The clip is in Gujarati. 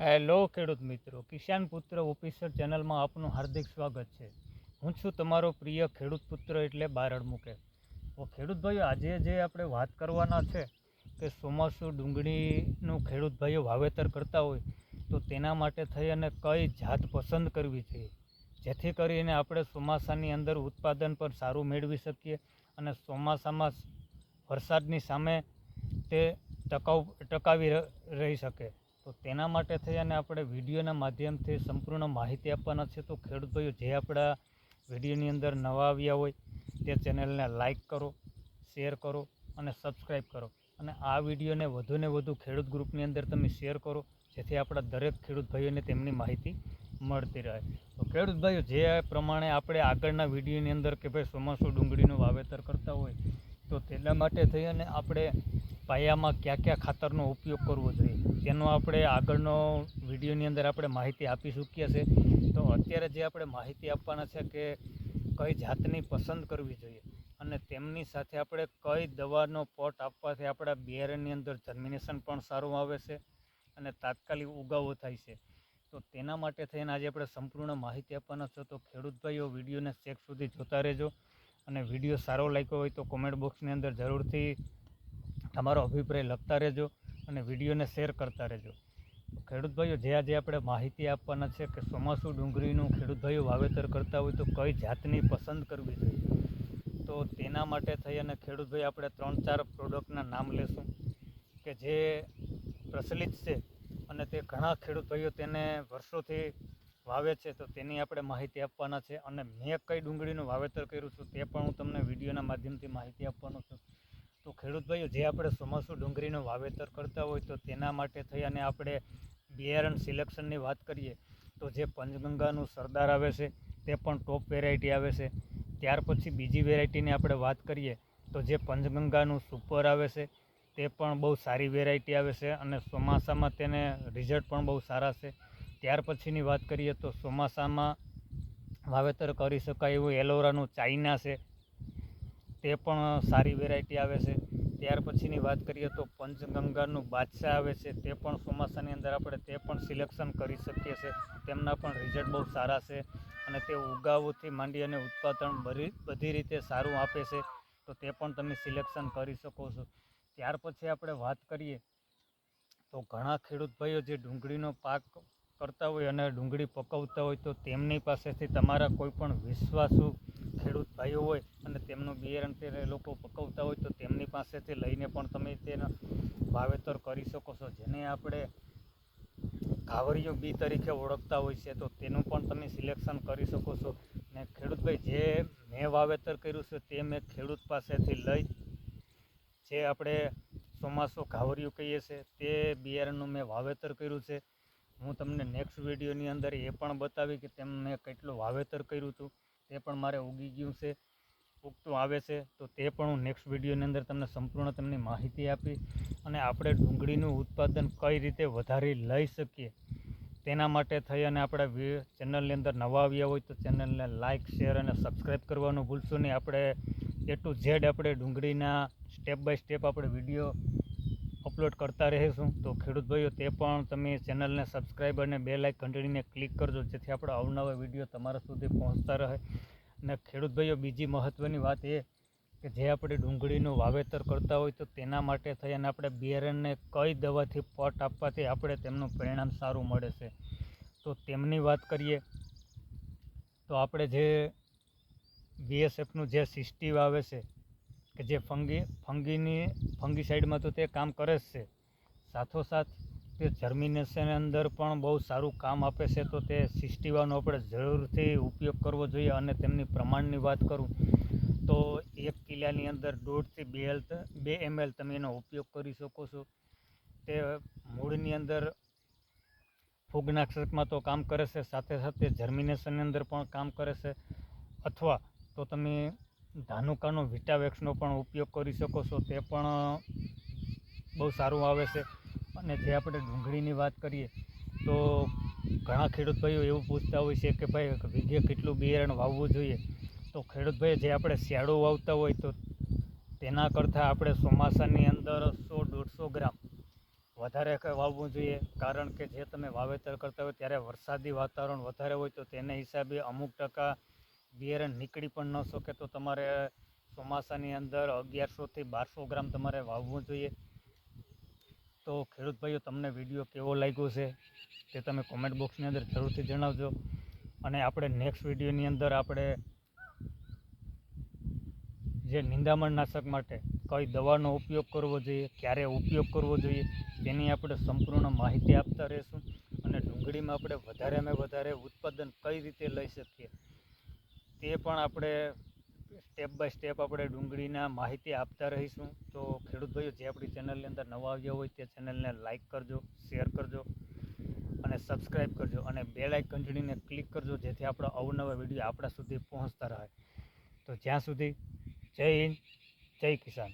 હેલો ખેડૂત મિત્રો, કિસાન પુત્ર ઓફિસર ચેનલમાં આપનું હાર્દિક સ્વાગત છે. હું છું તમારો પ્રિય ખેડૂત પુત્ર એટલે બારડ મુકેશ. તો ખેડૂત ભાઈઓ, આજે જે આપણે વાત કરવાના છે કે ચોમાસું ડુંગળીનું ખેડૂત ભાઈઓ વાવેતર કરતા હોય તો તેના માટે થઈ અને કઈ જાત પસંદ કરવી જોઈએ, જેથી કરીને આપણે ચોમાસાની અંદર ઉત્પાદન પણ સારું મેળવી શકીએ અને ચોમાસામાં વરસાદની સામે તે ટકાવી રહી શકે. તો તેના માટે થઈ અને આપણે વિડીયોના માધ્યમથી સંપૂર્ણ માહિતી આપવાના છે. તો ખેડૂત ભાઈઓ, જે આપણા વિડીયોની અંદર નવા આવ્યા હોય તે ચેનલને લાઈક કરો, શેર કરો અને સબસ્ક્રાઈબ કરો, અને આ વિડીયોને વધુને વધુ ખેડૂત ગ્રુપની અંદર તમે શેર કરો, જેથી આપણા દરેક ખેડૂત ભાઈઓને તેમની માહિતી મળતી રહે. તો ખેડૂત ભાઈઓ, જે પ્રમાણે આપણે આગળના વિડીયોની અંદર કે ભાઈ ચોમાસું ડુંગળીનું વાવેતર કરતા હોય તો તેના માટે થઈ અને આપણે પાયામાં કયા કયા ખાતરનો ઉપયોગ કરવો જોઈએ તેનો આપણે આગળનો વિડીયોની અંદર આપણે માહિતી આપી ચૂક્યા છે. તો અત્યારે જે આપણે માહિતી આપવાના છે કે કઈ જાતની પસંદ કરવી જોઈએ અને તેમની સાથે આપણે કઈ દવાનો પોટ આપવાથી આપણા બિયારણની અંદર જર્મિનેશન પણ સારું આવે છે અને તાત્કાલિક ઉગાવો થાય છે. તો તેના માટે થઈને આજે આપણે સંપૂર્ણ માહિતી આપવાના છે. તો ખેડૂત ભાઈઓ, વિડીયોને છેક સુધી જોતા રહેજો અને વિડીયો સારો લાગ્યો હોય તો કોમેન્ટ બોક્સની અંદર જરૂરથી તમારો અભિપ્રાય લખતા રહેજો અને વિડીયોને શેર કરતા રહેજો. ખેડૂત ભાઈઓ, જે આજે આપણે માહિતી આપવાના છે કે ચોમાસું ડુંગળીનું ખેડૂત ભાઈઓ વાવેતર કરતા હોય તો કઈ જાતની પસંદ કરવી જોઈએ. તો તેના માટે થઈ અને ખેડૂત ભાઈ આપણે 3-4 પ્રોડક્ટના નામ લેશું કે જે પ્રચલિત છે અને તે ઘણા ખેડૂત ભાઈઓ તેને વર્ષોથી વાવે છે. તો તેની આપણે માહિતી આપવાના છે અને મેં કઈ ડુંગળીનું વાવેતર કર્યું છું તે પણ હું તમને વિડીયોના માધ્યમથી માહિતી આપવાનો છું. તો ખેડૂત ભાઈઓ, જે આપણે ચોમાસું ડુંગળીનું વાવેતર કરતા હોય તો તેના માટે થઈ અને આપણે બિયારણ સિલેક્શનની વાત કરીએ તો જે પંચગંગાનું સરદાર આવે છે તે પણ ટોપ વેરાયટી આવે છે. ત્યાર પછી બીજી વેરાયટીની આપણે વાત કરીએ તો જે પંચગંગાનું સુપર આવે છે તે પણ બહુ સારી વેરાયટી આવે છે અને ચોમાસામાં તેને રિઝલ્ટ પણ બહુ સારા છે. ત્યાર પછીની વાત કરીએ તો ચોમાસામાં વાવેતર કરી શકાય એવું એલોરાનું ચાઇના છે, તે પણ સારી વેરાયટી આવે છે. ત્યાર પછીની વાત કરીએ તો પંચગંગાનું બાદશાહ આવે છે, તે પણ ચોમાસાની અંદર આપણે તે પણ સિલેક્શન કરી શકીએ છીએ. તેમના પણ રિઝલ્ટ બહુ સારા છે અને તે ઉગાવોથી માંડી અને ઉત્પાદન બધી રીતે સારું આપે છે. તો તે પણ તમે સિલેક્શન કરી શકો છો. ત્યાર પછી આપણે વાત કરીએ તો ઘણા ખેડૂત ભાઈઓ જે ડુંગળીનો પાક કરતા હોય અને ડુંગળી પકવતા હોય તો તેમની પાસેથી તમારા કોઈ પણ વિશ્વાસુ ખેડૂત ભાઈઓ હોય અને તેમનું બિયારણ તે લોકો પકવતા હોય તો તેમની પાસેથી લઈને પણ તમે તેના વાવેતર કરી શકો છો. જેને આપણે ઘાવરિયું બી તરીકે ઓળખતા હોય છે, તો તેનું પણ તમે સિલેક્શન કરી શકો છો. ને ખેડૂતભાઈ, જે મેં વાવેતર કર્યું છે તે મેં ખેડૂત પાસેથી લઈ જે આપણે ચોમાસું ઘાવરિયું કહીએ છીએ તે બિયારણનું મેં વાવેતર કર્યું છે. હું તમને નેક્સ્ટ વિડીયોની અંદર એ પણ બતાવી કે તેમ મેં કેટલું વાવેતર કર્યું હતું, તે પણ મારે ઉગી ગયું છે, ઉગતું આવે છે. તો તે પણ હું નેક્સ્ટ વિડીયોની અંદર તમને સંપૂર્ણ તેમની માહિતી આપી અને આપણે ડુંગળીનું ઉત્પાદન કઈ રીતે વધારી લઈ શકીએ તેના માટે થઈ અને આપણા ચેનલની અંદર નવા આવ્યા હોય તો ચેનલને લાઇક, શેર અને સબસ્ક્રાઈબ કરવાનું ભૂલશો નહીં. આપણે A to Z આપણે ડુંગળીના સ્ટેપ બાય સ્ટેપ આપણે વિડીયો અપલોડ કરતા રહીશું. તો ખેડૂત ભાઈઓ, તે પણ તમે ચેનલને સબસ્ક્રાઈબ અને બેલ આઇકન ઘંટડીને ક્લિક કરજો, જેથી આપણા અવનવા વિડીયો તમારા સુધી પહોંચતા રહે. અને ખેડૂત ભાઈઓ, બીજી મહત્ત્વની વાત એ કે જે આપણે ડુંગળીનું વાવેતર કરતા હોય તો તેના માટે થઈ અને આપણે બિયારણને કઈ દવાથી પોટ આપવાથી આપણે તેમનું પરિણામ સારું મળે છે. તો તેમની વાત કરીએ તો આપણે જે BSFનું જે 60 આવે છે કે જે ફંગીસાઇડમાં તો તે કામ કરે જ છે, સાથોસાથ તે જર્મિનેશન અંદર પણ બહુ સારું કામ આપે છે. તો તે 61નો આપણે જરૂરથી ઉપયોગ કરવો જોઈએ. અને તેમની પ્રમાણની વાત કરું તો 1 કિલાની અંદર 1.5 થી 2 ml તમે એનો ઉપયોગ કરી શકો છો. તે મૂળની અંદર ફૂગનાશકમાં તો કામ કરે છે, સાથે સાથે જર્મિનેશનની અંદર પણ કામ કરે છે. અથવા તો તમે ધાનુકાનો વિટાવેક્સનો પણ ઉપયોગ કરી શકો છો, તે પણ બહુ સારું આવે છે. અને જે આપણે ડુંગળીની વાત કરીએ તો ઘણા ખેડૂત ભાઈઓ એવું પૂછતા હોય છે કે ભાઈ વીઘે કેટલું બિયારણ વાવવું જોઈએ. તો ખેડૂત ભાઈ, જે આપણે શિયાળું વાવતા હોય તો તેના કરતાં આપણે ચોમાસાની અંદર 100-150 ગ્રામ વધારે વાવવું જોઈએ, કારણ કે જે તમે વાવેતર કરતા હોય ત્યારે વરસાદી વાતાવરણ વધારે હોય તો તેને હિસાબે અમુક ટકા બિયારણ નીકળી પણ ન શકે, તો તમારે ચોમાસાની અંદર 1100 થી 1200 ગ્રામ તમારે વાવવું જોઈએ. તો ખેડૂત ભાઈઓ, તમને વિડીયો કેવો લાગ્યો છે તે તમે કોમેન્ટ બોક્સની અંદર જરૂરથી જણાવજો. અને આપણે નેક્સ્ટ વિડીયોની અંદર આપણે જે નિંદામણ નાશક માટે કઈ દવાનો ઉપયોગ કરવો જોઈએ, ક્યારે ઉપયોગ કરવો જોઈએ, તેની આપણે સંપૂર્ણ માહિતી આપતા રહીશું. અને ડુંગળીમાં આપણે વધારેમાં વધારે ઉત્પાદન કઈ રીતે લઈ શકીએ તે પણ આપણે સ્ટેપ બાય સ્ટેપ આપણે ડુંગળીના માહિતી આપતા રહીશું. તો ખેડૂત ભાઈઓ, જે આપણી ચેનલની અંદર નવા આવ્યા હોય તે ચેનલને લાઇક કરજો, શેર કરજો અને સબસ્ક્રાઈબ કરજો, અને બેલ આઇકન ઘંટડીને ક્લિક કરજો, જેથી આપણો અવનવા વિડીયો આપણા સુધી પહોંચતા રહે. તો જ્યાં સુધી, જય હિન્દ, જય કિસાન.